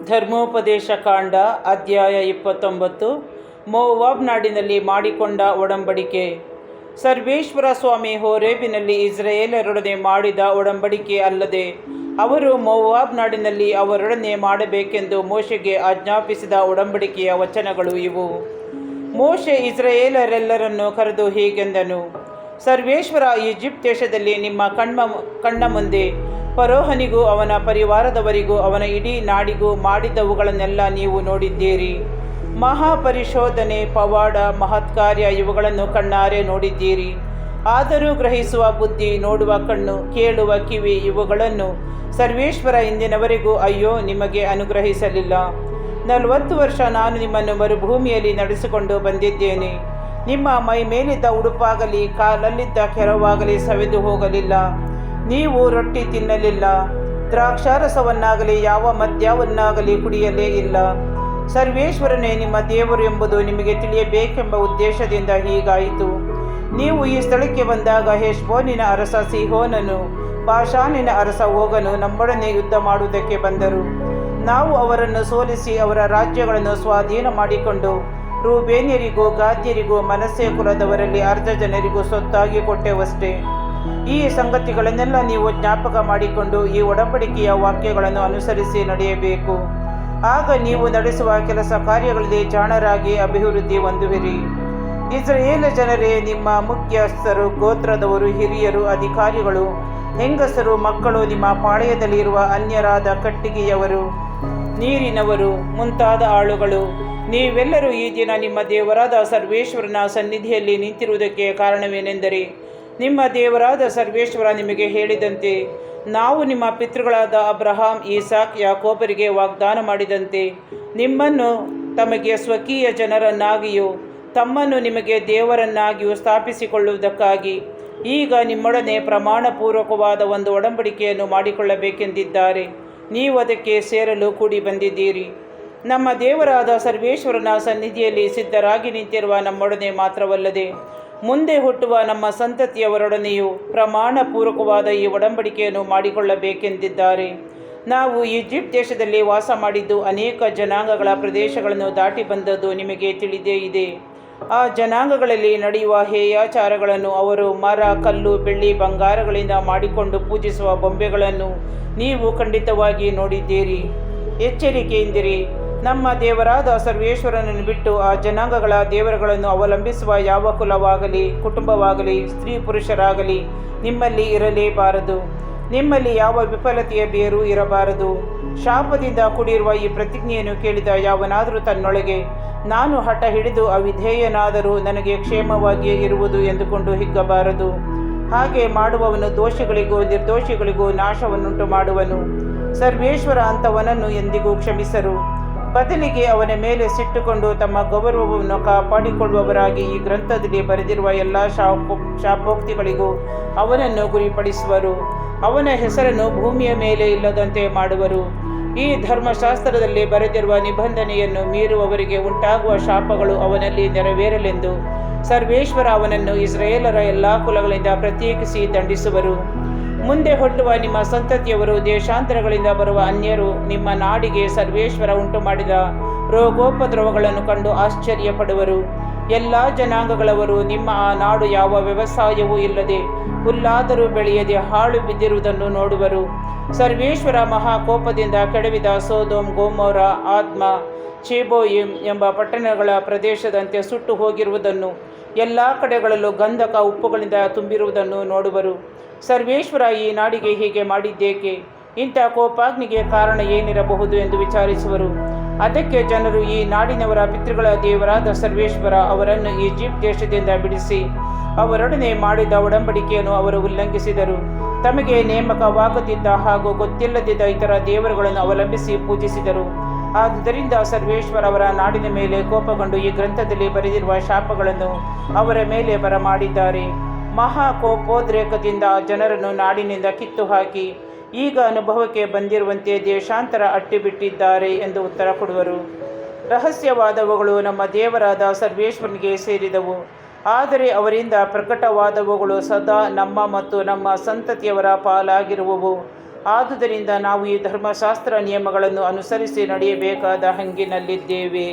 ಧರ್ಮೋಪದೇಶ ಕಾಂಡ ಅಧ್ಯಾಯ 29. ಮೋವಾಬ್ ನಾಡಿನಲ್ಲಿ ಮಾಡಿಕೊಂಡ ಒಡಂಬಡಿಕೆ. ಸರ್ವೇಶ್ವರ ಸ್ವಾಮಿ ಹೋರೇಬಿನಲ್ಲಿ ಇಸ್ರಾಯೇಲರೊಡನೆ ಮಾಡಿದ ಒಡಂಬಡಿಕೆ ಅಲ್ಲದೆ ಅವರು ಮೋವಾಬ್ ನಾಡಿನಲ್ಲಿ ಅವರೊಡನೆ ಮಾಡಬೇಕೆಂದು ಮೋಶೆಗೆ ಆಜ್ಞಾಪಿಸಿದ ಒಡಂಬಡಿಕೆಯ ವಚನಗಳು ಇವು. ಮೋಶೆ ಇಸ್ರಾಯೇಲರೆಲ್ಲರನ್ನು ಕರೆದು ಹೀಗೆಂದನು: ಸರ್ವೇಶ್ವರ ಈಜಿಪ್ಟ್ ದೇಶದಲ್ಲಿ ನಿಮ್ಮ ಕಣ್ಣ ಮುಂದೆ ಫರೋಹನಿಗೂ ಅವನ ಪರಿವಾರದವರಿಗೂ ಅವನ ಇಡೀ ನಾಡಿಗೂ ಮಾಡಿದವುಗಳನ್ನೆಲ್ಲ ನೀವು ನೋಡಿದ್ದೀರಿ. ಮಹಾಪರಿಶೋಧನೆ, ಪವಾಡ, ಮಹತ್ಕಾರ್ಯ ಇವುಗಳನ್ನು ಕಣ್ಣಾರೆ ನೋಡಿದ್ದೀರಿ. ಆದರೂ ಗ್ರಹಿಸುವ ಬುದ್ಧಿ, ನೋಡುವ ಕಣ್ಣು, ಕೇಳುವ ಕಿವಿ ಇವುಗಳನ್ನು ಸರ್ವೇಶ್ವರ ಇಂದಿನವರೆಗೂ ಅಯ್ಯೋ ನಿಮಗೆ ಅನುಗ್ರಹಿಸಲಿಲ್ಲ. 40 ವರ್ಷ ನಾನು ನಿಮ್ಮನ್ನು ಮರುಭೂಮಿಯಲ್ಲಿ ನಡೆಸಿಕೊಂಡು ಬಂದಿದ್ದೇನೆ. ನಿಮ್ಮ ಮೈ ಮೇಲಿದ್ದ ಉಡುಪಾಗಲಿ ಕಾಲಲ್ಲಿದ್ದ ಕೆರವಾಗಲಿ ಸವೆದು ಹೋಗಲಿಲ್ಲ. ನೀವು ರೊಟ್ಟಿ ತಿನ್ನಲಿಲ್ಲ, ದ್ರಾಕ್ಷಾರಸವನ್ನಾಗಲಿ ಯಾವ ಮದ್ಯವನ್ನಾಗಲಿ ಕುಡಿಯಲೇ ಇಲ್ಲ. ಸರ್ವೇಶ್ವರನೇ ನಿಮ್ಮ ದೇವರು ಎಂಬುದು ನಿಮಗೆ ತಿಳಿಯಬೇಕೆಂಬ ಉದ್ದೇಶದಿಂದ ಹೀಗಾಯಿತು. ನೀವು ಈ ಸ್ಥಳಕ್ಕೆ ಬಂದಾಗ ಹೆಷ್ಬೋನಿನ ಅರಸ ಸಿಹೋನನು, ಬಾಷಾನಿನ ಅರಸ ಓಗನು ನಮ್ಮೊಡನೆ ಯುದ್ಧ ಮಾಡುವುದಕ್ಕೆ ಬಂದರು. ನಾವು ಅವರನ್ನು ಸೋಲಿಸಿ ಅವರ ರಾಜ್ಯಗಳನ್ನು ಸ್ವಾಧೀನ ಮಾಡಿಕೊಂಡು ರೂಬೇನ್ಯರಿಗೂ ಗಾದ್ಯರಿಗೂ ಮನಸ್ಸೆ ಕುಲದವರಲ್ಲಿ ಅರ್ಧ ಜನರಿಗೂ ಸ್ವತ್ತಾಗಿ ಕೊಟ್ಟೆವಷ್ಟೇ. ಈ ಸಂಗತಿಗಳನ್ನೆಲ್ಲ ನೀವು ಜ್ಞಾಪಕ ಮಾಡಿಕೊಂಡು ಈ ಒಡಂಬಡಿಕೆಯ ವಾಕ್ಯಗಳನ್ನು ಅನುಸರಿಸಿ ನಡೆಯಬೇಕು. ಆಗ ನೀವು ನಡೆಸುವ ಕೆಲಸ ಕಾರ್ಯಗಳಲ್ಲಿ ಜಾಣರಾಗಿ ಅಭಿವೃದ್ಧಿ ಹೊಂದುವಿರಿ. ಇಸ್ರಾಯೇಲ್ ಜನರೇ, ನಿಮ್ಮ ಮುಖ್ಯಸ್ಥರು, ಗೋತ್ರದವರು, ಹಿರಿಯರು, ಅಧಿಕಾರಿಗಳು, ಹೆಂಗಸರು, ಮಕ್ಕಳು, ನಿಮ್ಮ ಪಾಳೆಯದಲ್ಲಿರುವ ಅನ್ಯರಾದ ಕಟ್ಟಿಗೆಯವರು, ನೀರಿನವರು ಮುಂತಾದ ಆಳುಗಳು, ನೀವೆಲ್ಲರೂ ಈ ದಿನ ನಿಮ್ಮ ದೇವರಾದ ಸರ್ವೇಶ್ವರನ ಸನ್ನಿಧಿಯಲ್ಲಿ ನಿಂತಿರುವುದಕ್ಕೆ ಕಾರಣವೇನೆಂದರೆ, ನಿಮ್ಮ ದೇವರಾದ ಸರ್ವೇಶ್ವರ ನಿಮಗೆ ಹೇಳಿದಂತೆ, ನಾವು ನಿಮ್ಮ ಪಿತೃಗಳಾದ ಅಬ್ರಹಾಂ, ಈಸಾಕ್, ಯಾಕೋಬರಿಗೆ ವಾಗ್ದಾನ ಮಾಡಿದಂತೆ ನಿಮ್ಮನ್ನು ತಮಗೆ ಸ್ವಕೀಯ ಜನರನ್ನಾಗಿಯೂ ತಮ್ಮನ್ನು ನಿಮಗೆ ದೇವರನ್ನಾಗಿಯೂ ಸ್ಥಾಪಿಸಿಕೊಳ್ಳುವುದಕ್ಕಾಗಿ ಈಗ ನಿಮ್ಮೊಡನೆ ಪ್ರಮಾಣಪೂರ್ವಕವಾದ ಒಂದು ಒಡಂಬಡಿಕೆಯನ್ನು ಮಾಡಿಕೊಳ್ಳಬೇಕೆಂದಿದ್ದಾರೆ. ನೀವು ಅದಕ್ಕೆ ಸೇರಲು ಕೂಡಿ ಬಂದಿದ್ದೀರಿ. ನಮ್ಮ ದೇವರಾದ ಸರ್ವೇಶ್ವರನ ಸನ್ನಿಧಿಯಲ್ಲಿ ಸಿದ್ಧರಾಗಿ ನಿಂತಿರುವ ನಮ್ಮೊಡನೆ ಮಾತ್ರವಲ್ಲದೆ ಮುಂದೆ ಹುಟ್ಟುವ ನಮ್ಮ ಸಂತತಿಯವರೊಡನೆಯೂ ಪ್ರಮಾಣಪೂರ್ವಕವಾದ ಈ ಒಡಂಬಡಿಕೆಯನ್ನು ಮಾಡಿಕೊಳ್ಳಬೇಕೆಂದಿದ್ದಾರೆ. ನಾವು ಈಜಿಪ್ಟ್ ದೇಶದಲ್ಲಿ ವಾಸ ಮಾಡಿದ್ದು ಅನೇಕ ಜನಾಂಗಗಳ ಪ್ರದೇಶಗಳನ್ನು ದಾಟಿ ಬಂದದ್ದು ನಿಮಗೆ ತಿಳಿದೇ ಇದೆ. ಆ ಜನಾಂಗಗಳಲ್ಲಿ ನಡೆಯುವ ಹೇಯಾಚಾರಗಳನ್ನು, ಅವರು ಮರ, ಕಲ್ಲು, ಬೆಳ್ಳಿ, ಬಂಗಾರಗಳಿಂದ ಮಾಡಿಕೊಂಡು ಪೂಜಿಸುವ ಬೊಂಬೆಗಳನ್ನು ನೀವು ಖಂಡಿತವಾಗಿ ನೋಡಿದ್ದೀರಿ. ಎಚ್ಚರಿಕೆಯಿಂದಿರಿ. ನಮ್ಮ ದೇವರಾದ ಸರ್ವೇಶ್ವರನನ್ನು ಬಿಟ್ಟು ಆ ಜನಾಂಗಗಳ ದೇವರುಗಳನ್ನು ಅವಲಂಬಿಸುವ ಯಾವ ಕುಲವಾಗಲಿ, ಕುಟುಂಬವಾಗಲಿ, ಸ್ತ್ರೀ ಪುರುಷರಾಗಲಿ ನಿಮ್ಮಲ್ಲಿ ಇರಲೇಬಾರದು. ನಿಮ್ಮಲ್ಲಿ ಯಾವ ವಿಫಲತೆಯ ಬೇರು ಇರಬಾರದು. ಶಾಪದಿಂದ ಕೂಡಿರುವ ಈ ಪ್ರತಿಜ್ಞೆಯನ್ನು ಕೇಳಿದ ಯಾವನಾದರೂ ತನ್ನೊಳಗೆ, ನಾನು ಹಠ ಹಿಡಿದು ಅವಿಧೇಯನಾದರೂ ನನಗೆ ಕ್ಷೇಮವಾಗಿಯೇ ಇರುವುದು ಎಂದುಕೊಂಡು ಹಿಗ್ಗಬಾರದು. ಹಾಗೆ ಮಾಡುವವನು ದೋಷಿಗಳಿಗೂ ನಿರ್ದೋಷಿಗಳಿಗೂ ನಾಶವನ್ನುಂಟು ಮಾಡುವನು. ಸರ್ವೇಶ್ವರ ಅಂಥವನನ್ನು ಎಂದಿಗೂ ಕ್ಷಮಿಸರು. ಬದಲಿಗೆ ಅವನ ಮೇಲೆ ಸಿಟ್ಟುಕೊಂಡು ತಮ್ಮ ಗೌರವವನ್ನು ಕಾಪಾಡಿಕೊಳ್ಳುವವರಾಗಿ ಈ ಗ್ರಂಥದಲ್ಲಿ ಬರೆದಿರುವ ಎಲ್ಲ ಶಾಪೋಕ್ತಿಗಳಿಗೂ ಅವನನ್ನು ಗುರಿಪಡಿಸುವರು. ಅವನ ಹೆಸರನ್ನು ಭೂಮಿಯ ಮೇಲೆ ಇಲ್ಲದಂತೆ ಮಾಡುವರು. ಈ ಧರ್ಮಶಾಸ್ತ್ರದಲ್ಲಿ ಬರೆದಿರುವ ನಿಬಂಧನೆಯನ್ನು ಮೀರುವವರಿಗೆ ಉಂಟಾಗುವ ಶಾಪಗಳು ಅವನಲ್ಲಿ ನೆರವೇರಲೆಂದು ಸರ್ವೇಶ್ವರ ಅವನನ್ನು ಇಸ್ರಾಯೇಲರ ಎಲ್ಲ ಕುಲಗಳಿಂದ ಪ್ರತ್ಯೇಕಿಸಿ ದಂಡಿಸುವರು. ಮುಂದೆ ಹುಟ್ಟುವ ನಿಮ್ಮ ಸಂತತಿಯವರು, ದೇಶಾಂತರಗಳಿಂದ ಬರುವ ಅನ್ಯರು ನಿಮ್ಮ ನಾಡಿಗೆ ಸರ್ವೇಶ್ವರ ಉಂಟು ಮಾಡಿದ ರೋಗೋಪದ್ರವಗಳನ್ನು ಕಂಡು ಆಶ್ಚರ್ಯಪಡುವರು. ಎಲ್ಲ ಜನಾಂಗಗಳವರು ನಿಮ್ಮ ಆ ನಾಡು ಯಾವ ವ್ಯವಸಾಯವೂ ಇಲ್ಲದೆ ಹುಲ್ಲಾದರೂ ಬೆಳೆಯದೆ ಹಾಳು ಬಿದ್ದಿರುವುದನ್ನು ನೋಡುವರು. ಸರ್ವೇಶ್ವರ ಮಹಾಕೋಪದಿಂದ ಕೆಡವಿದ ಸೋದೋಮ್, ಗೊಮೋರ, ಆದ್ಮ, ಚೆಬೋಯಿಮ್ ಎಂಬ ಪಟ್ಟಣಗಳ ಪ್ರದೇಶದಂತೆ ಸುಟ್ಟು ಹೋಗಿರುವುದನ್ನು, ಎಲ್ಲ ಕಡೆಗಳಲ್ಲೂ ಗಂಧಕ ಉಪ್ಪುಗಳಿಂದ ತುಂಬಿರುವುದನ್ನು ನೋಡುವರು. ಸರ್ವೇಶ್ವರ ಈ ನಾಡಿಗೆ ಹೀಗೆ ಮಾಡಿದ್ದೇಕೆ? ಇಂಥ ಕೋಪಾಗ್ನಿಗೆ ಕಾರಣ ಏನಿರಬಹುದು ಎಂದು ವಿಚಾರಿಸುವರು. ಅದಕ್ಕೆ ಜನರು, ಈ ನಾಡಿನವರ ಪಿತೃಗಳ ದೇವರಾದ ಸರ್ವೇಶ್ವರ ಅವರನ್ನು ಈಜಿಪ್ಟ್ ದೇಶದಿಂದ ಬಿಡಿಸಿ ಅವರೊಡನೆ ಮಾಡಿದ ಒಡಂಬಡಿಕೆಯನ್ನು ಅವರು ಉಲ್ಲಂಘಿಸಿದರು. ತಮಗೆ ನೇಮಕವಾಗದಿದ್ದ ಹಾಗೂ ಗೊತ್ತಿಲ್ಲದಿದ್ದ ಇತರ ದೇವರುಗಳನ್ನು ಅವಲಂಬಿಸಿ ಪೂಜಿಸಿದರು. ಆದುದರಿಂದ ಸರ್ವೇಶ್ವರ ಅವರ ನಾಡಿನ ಮೇಲೆ ಕೋಪಗೊಂಡು ಈ ಗ್ರಂಥದಲ್ಲಿ ಬರೆದಿರುವ ಶಾಪಗಳನ್ನು ಅವರ ಮೇಲೆ ಬರಮಾಡಿದ್ದಾರೆ. ಮಹಾಕೋಪೋದ್ರೇಕದಿಂದ ಜನರನ್ನು ನಾಡಿನಿಂದ ಕಿತ್ತು ಹಾಕಿ ಈಗ ಅನುಭವಕ್ಕೆ ಬಂದಿರುವಂತೆ ದೇಶಾಂತರ ಅಟ್ಟಿಬಿಟ್ಟಿದ್ದಾರೆ ಎಂದು ಉತ್ತರ ಕೊಡುವರು. ರಹಸ್ಯವಾದವುಗಳು ನಮ್ಮ ದೇವರಾದ ಸರ್ವೇಶ್ವರನಿಗೆ ಸೇರಿದವು. ಆದರೆ ಅವರಿಂದ ಪ್ರಕಟವಾದವುಗಳು ಸದಾ ನಮ್ಮ ಮತ್ತು ನಮ್ಮ ಸಂತತಿಯವರ ಪಾಲಾಗಿರುವವು. ಆದುದರಿಂದ ನಾವು ಈ ಧರ್ಮಶಾಸ್ತ್ರ ನಿಯಮಗಳನ್ನು ಅನುಸರಿಸಿ ನಡೆಯಬೇಕಾದ ಹಂಗಿನಲ್ಲಿದ್ದೇವೆ.